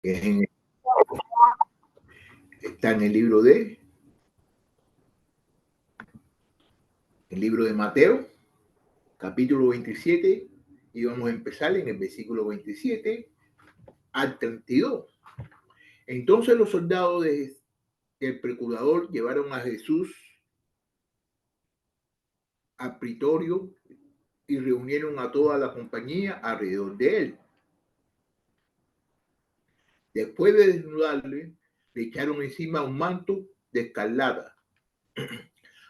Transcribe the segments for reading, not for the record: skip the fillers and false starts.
que es está en el libro de Mateo, capítulo 27, y vamos a empezar en el versículo 27 al 32. Entonces los soldados del procurador llevaron a Jesús al pretorio y reunieron a toda la compañía alrededor de él. Después de desnudarle, le echaron encima un manto de escarlata.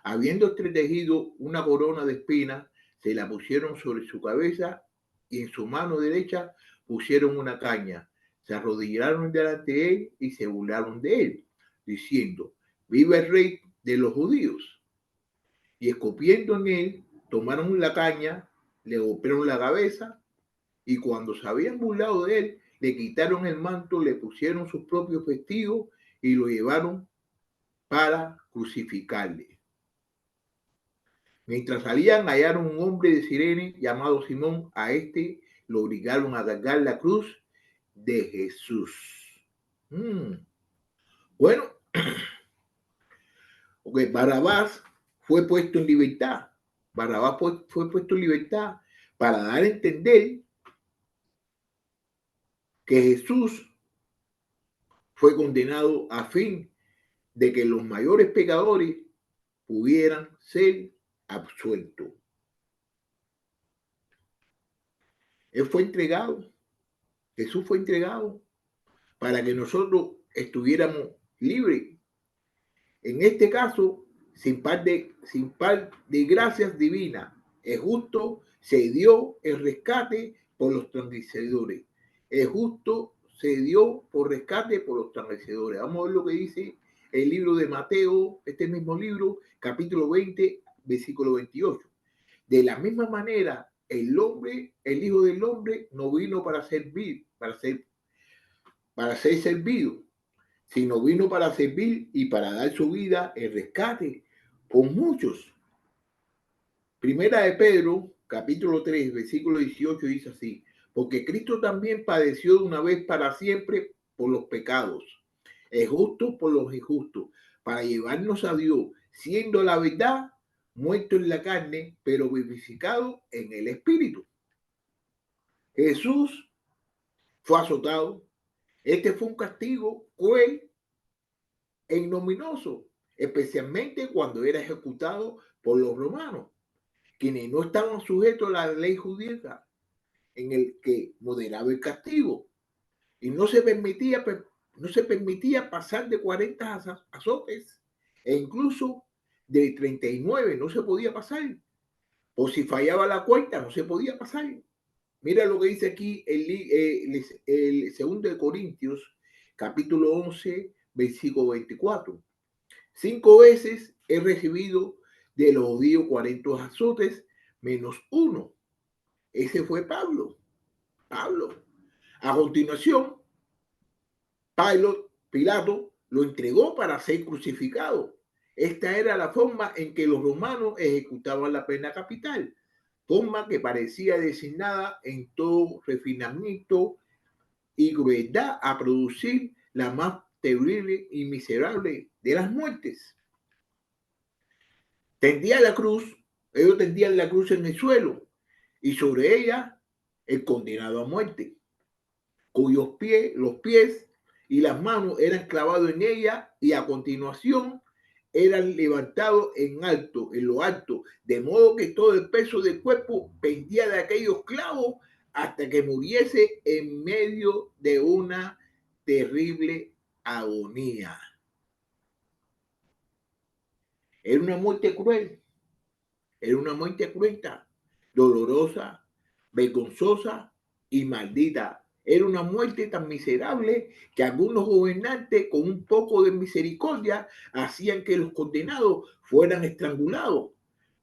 Habiendo entretejido una corona de espinas, se la pusieron sobre su cabeza y en su mano derecha pusieron una caña. Se arrodillaron delante de él y se burlaron de él, diciendo: «Viva el rey de los judíos». Y escupiendo en él, tomaron la caña, le golpearon la cabeza, y cuando se habían burlado de él, le quitaron el manto, le pusieron sus propios vestidos y lo llevaron para crucificarle. Mientras salían, hallaron un hombre de Cirene llamado Simón. A este lo obligaron a cargar la cruz de Jesús. Bueno, porque Barrabás fue puesto en libertad. Barrabás fue puesto en libertad para dar a entender que Jesús fue condenado a fin de que los mayores pecadores pudieran ser absueltos. Él fue entregado, Jesús fue entregado para que nosotros estuviéramos libres. En este caso, sin par de gracias divinas, es justo, se dio el rescate por los transgresores. Es justo, se dio por rescate por los transgresores. Vamos a ver lo que dice el libro de Mateo, este mismo libro, capítulo 20, versículo 28. De la misma manera, el Hijo del Hombre, no vino para servir, para ser servido, sino vino para servir y para dar su vida en rescate por muchos. Primera de Pedro, capítulo 3, versículo 18, dice así: porque Cristo también padeció de una vez para siempre por los pecados, es justo por los injustos, para llevarnos a Dios, siendo la verdad muerto en la carne, pero vivificado en el Espíritu. Jesús fue azotado. Este fue un castigo cruel e ignominioso, especialmente cuando era ejecutado por los romanos, quienes no estaban sujetos a la ley judía, en el que moderaba el castigo, y no se permitía pasar de 40 azotes, e incluso de 39 no se podía pasar, o si fallaba la cuarta no se podía pasar. Mira lo que dice aquí el 2 de Corintios, capítulo 11, versículo 24. 5 veces he recibido de los judíos 40 azotes menos uno. Ese fue Pablo. A continuación, Pilato lo entregó para ser crucificado. Esta era la forma en que los romanos ejecutaban la pena capital, forma que parecía designada en todo refinamiento y crueldad a producir la más terrible y miserable de las muertes. Ellos tendían la cruz en el suelo y sobre ella el condenado a muerte, cuyos los pies y las manos eran clavados en ella y a continuación eran levantados en lo alto, de modo que todo el peso del cuerpo pendía de aquellos clavos hasta que muriese en medio de una terrible agonía. Era una muerte cruel, era una muerte cruenta, dolorosa, vergonzosa y maldita. Era una muerte tan miserable que algunos gobernantes, con un poco de misericordia, hacían que los condenados fueran estrangulados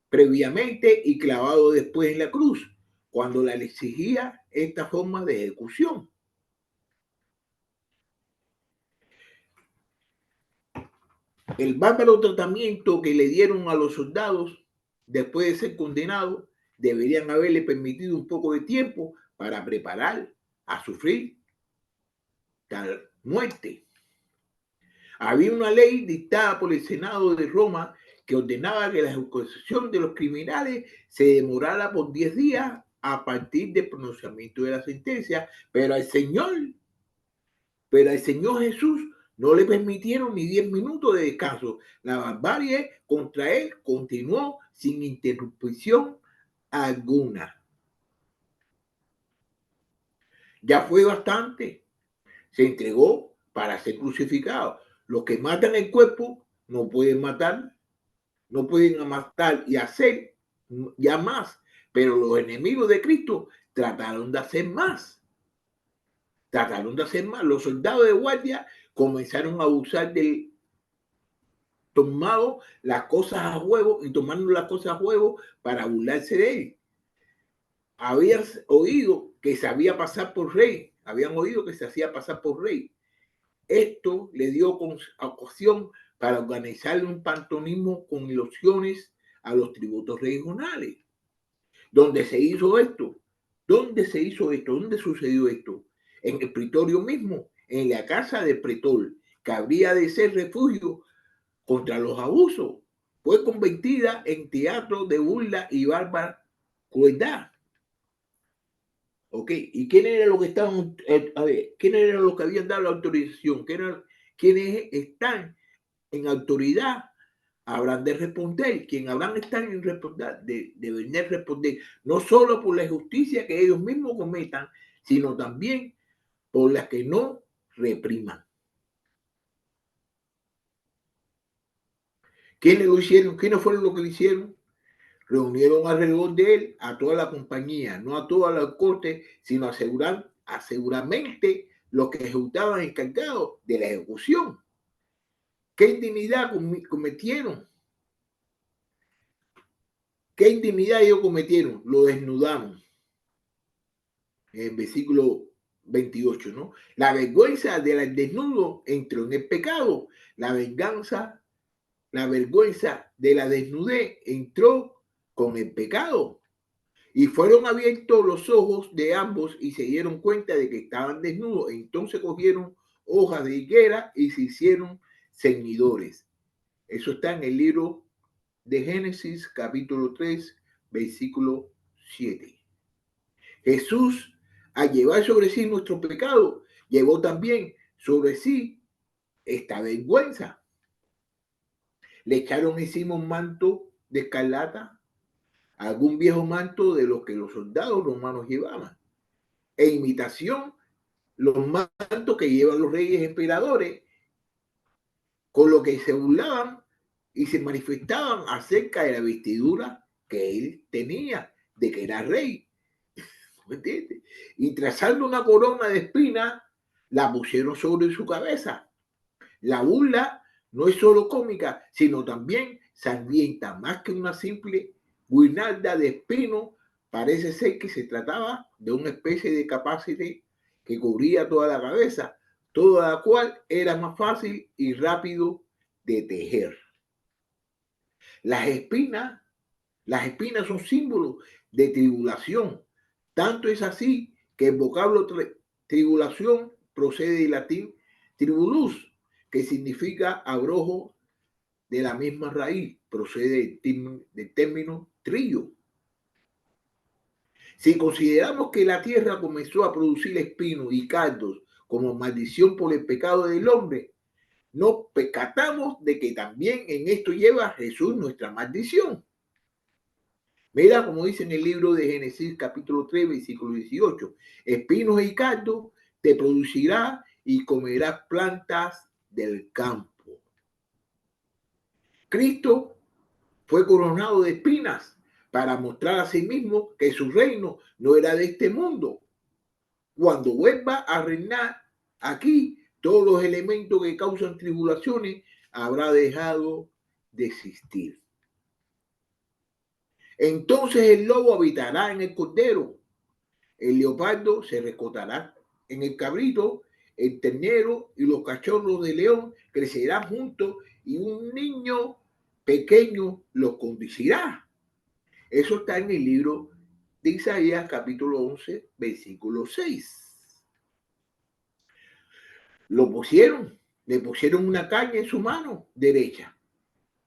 previamente y clavados después en la cruz, cuando la exigía esta forma de ejecución. El bárbaro tratamiento que le dieron a los soldados después de ser condenados deberían haberle permitido un poco de tiempo para preparar a sufrir tal muerte. Había una ley dictada por el Senado de Roma que ordenaba que la ejecución de los criminales se demorara por 10 días a partir del pronunciamiento de la sentencia, pero al Señor Jesús no le permitieron ni 10 minutos de descanso. La barbarie contra él continuó sin interrupción alguna. Ya fue bastante. Se entregó para ser crucificado. Los que matan el cuerpo no pueden matar y hacer ya más. Pero los enemigos de Cristo trataron de hacer más. Los soldados de guardia comenzaron a usar del tomado las cosas a juego y tomando las cosas a juego para burlarse de él. Habían oído que se hacía pasar por rey. Esto le dio ocasión para organizar un pantonismo con ilusiones a los tributos regionales. ¿Dónde se hizo esto? ¿Dónde sucedió esto? En el pretorio mismo, en la casa de pretor, que habría de ser refugio contra los abusos. Fue convertida en teatro de burla y bárbara crueldad. Ok, ¿y quién era los que estaban, quién eran los que habían dado la autorización? ¿Quiénes están en autoridad? Habrán de responder. Quien habrán de estar en responder, de venir a responder, no solo por la injusticia que ellos mismos cometan, sino también por las que no repriman. ¿Quiénes lo hicieron? ¿Quiénes fueron los que lo hicieron? Reunieron alrededor de él a toda la compañía, no a toda la corte, sino seguramente los que ejecutaban encargados de la ejecución. ¿Qué indignidad cometieron? ¿Qué indignidad ellos cometieron? Lo desnudaron. En el versículo 28, ¿no? La vergüenza del desnudo entró en el pecado. La vergüenza de la desnudez entró con el pecado. Y fueron abiertos los ojos de ambos y se dieron cuenta de que estaban desnudos. Entonces cogieron hojas de higuera y se hicieron ceñidores. Eso está en el libro de Génesis, capítulo 3, versículo 7. Jesús, al llevar sobre sí nuestro pecado, llevó también sobre sí esta vergüenza. Le echaron encima un manto de escarlata, algún viejo manto de los que los soldados romanos llevaban. En imitación, los mantos que llevan los reyes emperadores, con lo que se burlaban y se manifestaban acerca de la vestidura que él tenía, de que era rey. ¿Me entiendes? Y trazando una corona de espinas, la pusieron sobre su cabeza. La burla no es solo cómica, sino también sangrienta. Más que una simple guirnalda de espino, parece ser que se trataba de una especie de capacete que cubría toda la cabeza, toda la cual era más fácil y rápido de tejer. Las espinas son símbolos de tribulación. Tanto es así que el vocablo tribulación procede del latín tribulus, que significa abrojo, de la misma raíz, procede del término trillo. Si consideramos que la tierra comenzó a producir espinos y cardos como maldición por el pecado del hombre, nos percatamos de que también en esto lleva Jesús nuestra maldición. Mira como dice en el libro de Génesis capítulo 3, versículo 18. Espinos y cardos te producirá y comerás plantas del campo. Cristo fue coronado de espinas para mostrar a sí mismo que su reino no era de este mundo. Cuando vuelva a reinar aquí, todos los elementos que causan tribulaciones habrá dejado de existir. Entonces el lobo habitará en el cordero, el leopardo se recotará en el cabrito, el ternero y los cachorros de león crecerán juntos y un niño pequeño los conducirá. Eso está en el libro de Isaías capítulo 11, versículo 6. le pusieron una caña en su mano derecha.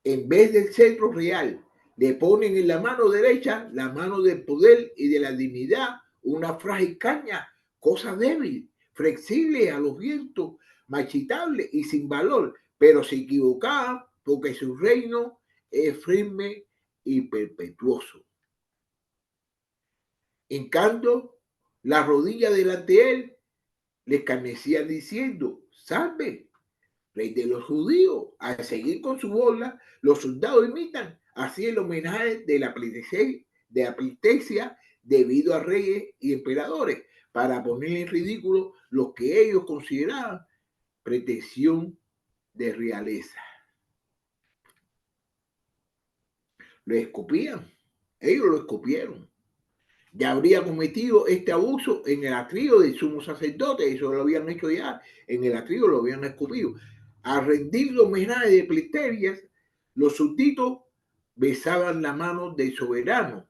En vez del cetro real, le ponen en la mano derecha la mano del poder y de la dignidad, una frágil caña, cosa débil, flexible a los vientos, marchitable y sin valor, pero se equivocaba porque su reino es firme y perpetuoso. En cambio, la rodilla delante de él le escarnecían diciendo: salve, rey de los judíos. Al seguir con su bola, los soldados imitan así el homenaje de la pleitesía debido a reyes y emperadores, para poner en ridículo lo que ellos consideraban pretensión de realeza. Lo escupían, ellos lo escupieron. Ya habría cometido este abuso en el atrio del sumo sacerdote, eso lo habían hecho ya, en el atrio lo habían escupido. Al rendir los homenaje de pleitesías, los súbditos besaban la mano del soberano.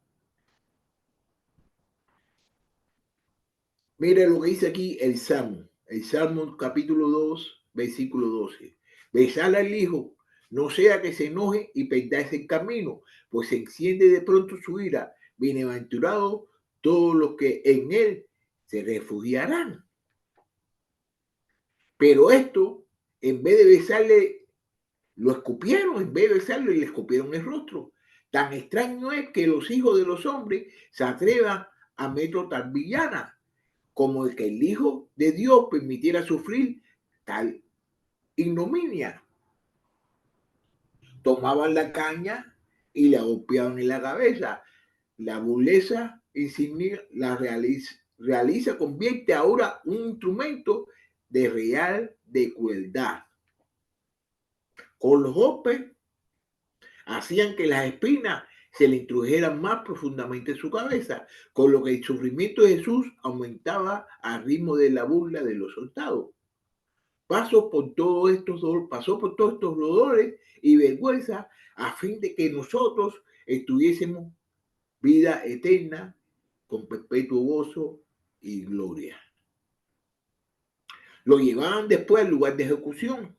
Mira lo que dice aquí el Salmo capítulo 2, versículo 12. Besar al hijo, no sea que se enoje y perda ese camino, pues se enciende de pronto su ira. Bienaventurados todos los que en él se refugiarán. Pero esto, en vez de besarle, lo escupieron, en vez de besarle, le escupieron el rostro. Tan extraño es que los hijos de los hombres se atrevan a meter tal villana, como el que el Hijo de Dios permitiera sufrir tal ignominia. Tomaban la caña y la golpeaban en la cabeza. La burleza insignia la realiza, convierte ahora un instrumento de real de crueldad. Con los golpes hacían que las espinas se le introdujeran más profundamente en su cabeza, con lo que el sufrimiento de Jesús aumentaba al ritmo de la burla de los soldados. Pasó por todos estos dolores y vergüenza a fin de que nosotros estuviésemos vida eterna con perpetuo gozo y gloria. Lo llevaban después al lugar de ejecución.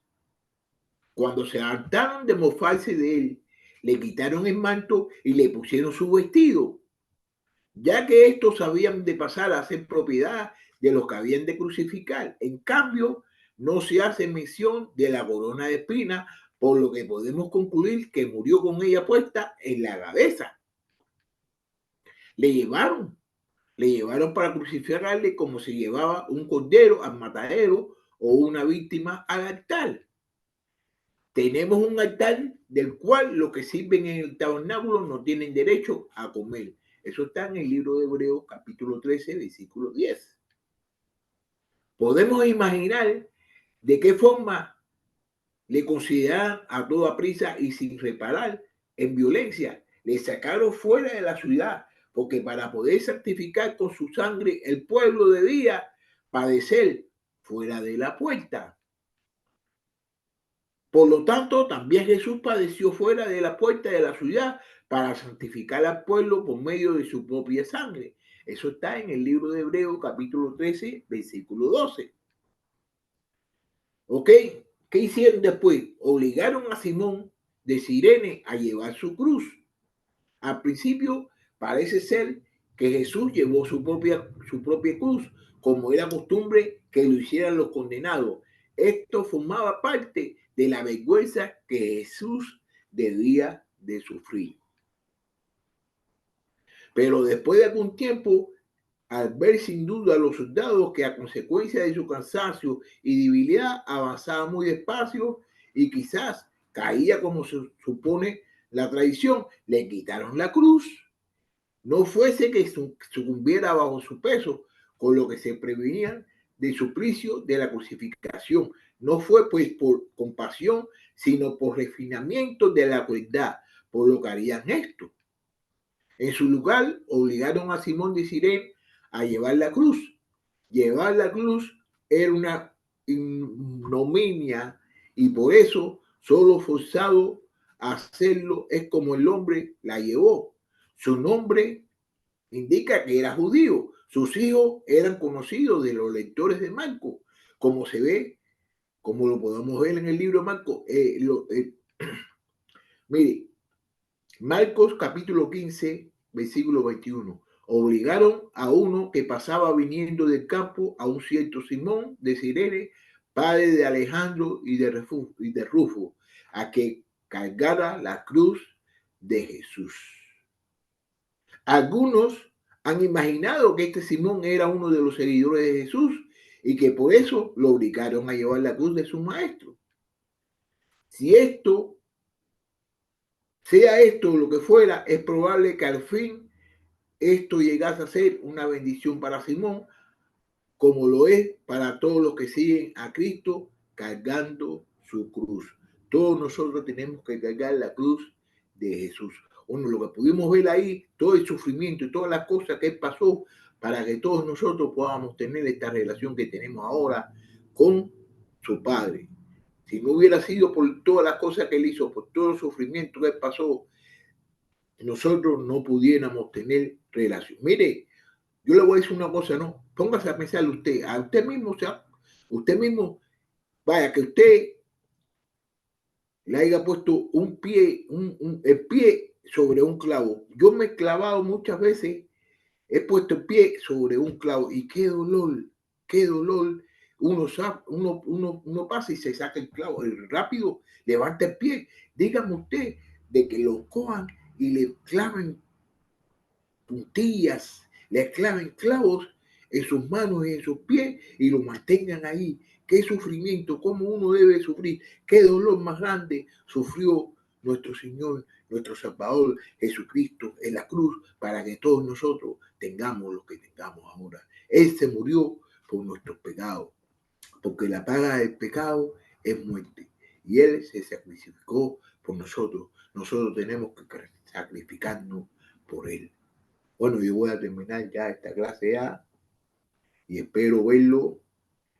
Cuando se hartaron de mofarse de él, le quitaron el manto y le pusieron su vestido, ya que estos habían de pasar a ser propiedad de los que habían de crucificar. En cambio, no se hace mención de la corona de espinas, por lo que podemos concluir que murió con ella puesta en la cabeza. Le llevaron para crucificarle como se llevaba un cordero al matadero o una víctima al altar. Tenemos un altar del cual los que sirven en el tabernáculo no tienen derecho a comer. Eso está en el libro de Hebreos capítulo 13, versículo 10. Podemos imaginar de qué forma le consideraban a toda prisa y sin reparar en violencia. Le sacaron fuera de la ciudad, porque para poder santificar con su sangre el pueblo debía padecer fuera de la puerta. Por lo tanto, también Jesús padeció fuera de la puerta de la ciudad para santificar al pueblo por medio de su propia sangre. Eso está en el libro de Hebreos capítulo 13, versículo 12. ¿Ok? ¿Qué hicieron después? Obligaron a Simón de Cirene a llevar su cruz. Al principio parece ser que Jesús llevó su propia cruz, como era costumbre que lo hicieran los condenados. Esto formaba parte de la vergüenza que Jesús debía de sufrir. Pero después de algún tiempo, al ver sin duda a los soldados que a consecuencia de su cansancio y debilidad avanzaba muy despacio y quizás caía como se supone la tradición, le quitaron la cruz. No fuese que sucumbiera bajo su peso, con lo que se prevenían del suplicio de la crucificación. No fue pues por compasión, sino por refinamiento de la crueldad, por lo que harían esto. En su lugar, obligaron a Simón de Cirene a llevar la cruz. Llevar la cruz era una ignominia y por eso solo forzado a hacerlo es como el hombre la llevó. Su nombre indica que era judío. Sus hijos eran conocidos de los lectores de Marcos, como se ve como lo podemos ver en el libro de Marcos. Mire, Marcos capítulo 15, versículo 21. Obligaron a uno que pasaba viniendo del campo, a un cierto Simón de Cirene, padre de Alejandro y de Rufo, a que cargara la cruz de Jesús. Algunos han imaginado que este Simón era uno de los seguidores de Jesús y que por eso lo obligaron a llevar la cruz de su maestro. Si esto, sea esto lo que fuera, es probable que al fin esto llegase a ser una bendición para Simón, como lo es para todos los que siguen a Cristo cargando su cruz. Todos nosotros tenemos que cargar la cruz de Jesús. Bueno, lo que pudimos ver ahí, todo el sufrimiento y todas las cosas que él pasó para que todos nosotros podamos tener esta relación que tenemos ahora con su Padre. Si no hubiera sido por todas las cosas que él hizo, por todo el sufrimiento que él pasó, nosotros no pudiéramos tener relación. Mire, yo le voy a decir una cosa, no, póngase a pensar a usted mismo, o sea, usted mismo, vaya, que usted le haya puesto un pie, el pie sobre un clavo. Yo me he clavado muchas veces, he puesto el pie sobre un clavo y qué dolor, qué dolor. Uno pasa y se saca el clavo, rápido levanta el pie. Dígame usted de que lo cojan y le claven puntillas, le claven clavos en sus manos y en sus pies y lo mantengan ahí. Qué sufrimiento, cómo uno debe sufrir, qué dolor más grande sufrió nuestro Señor, nuestro Salvador Jesucristo en la cruz para que todos nosotros tengamos lo que tengamos ahora. Él se murió por nuestros pecados, porque la paga del pecado es muerte y Él se sacrificó por nosotros. Nosotros tenemos que sacrificarnos por Él. Bueno, yo voy a terminar ya esta clase ya y espero verlo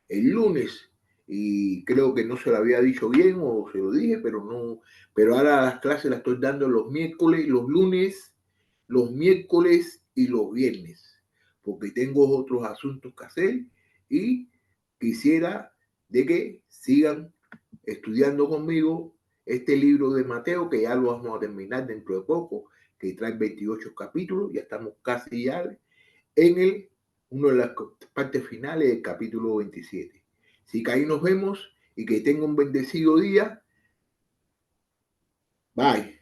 el lunes. Y creo que no se lo había dicho bien o se lo dije, pero no. Pero ahora las clases las estoy dando los miércoles, los lunes, los miércoles y los viernes, porque tengo otros asuntos que hacer y quisiera de que sigan estudiando conmigo este libro de Mateo, que ya lo vamos a terminar dentro de poco, que trae 28 capítulos, ya estamos casi ya en una de las partes finales del capítulo 27. Así que ahí nos vemos y que tenga un bendecido día. Bye.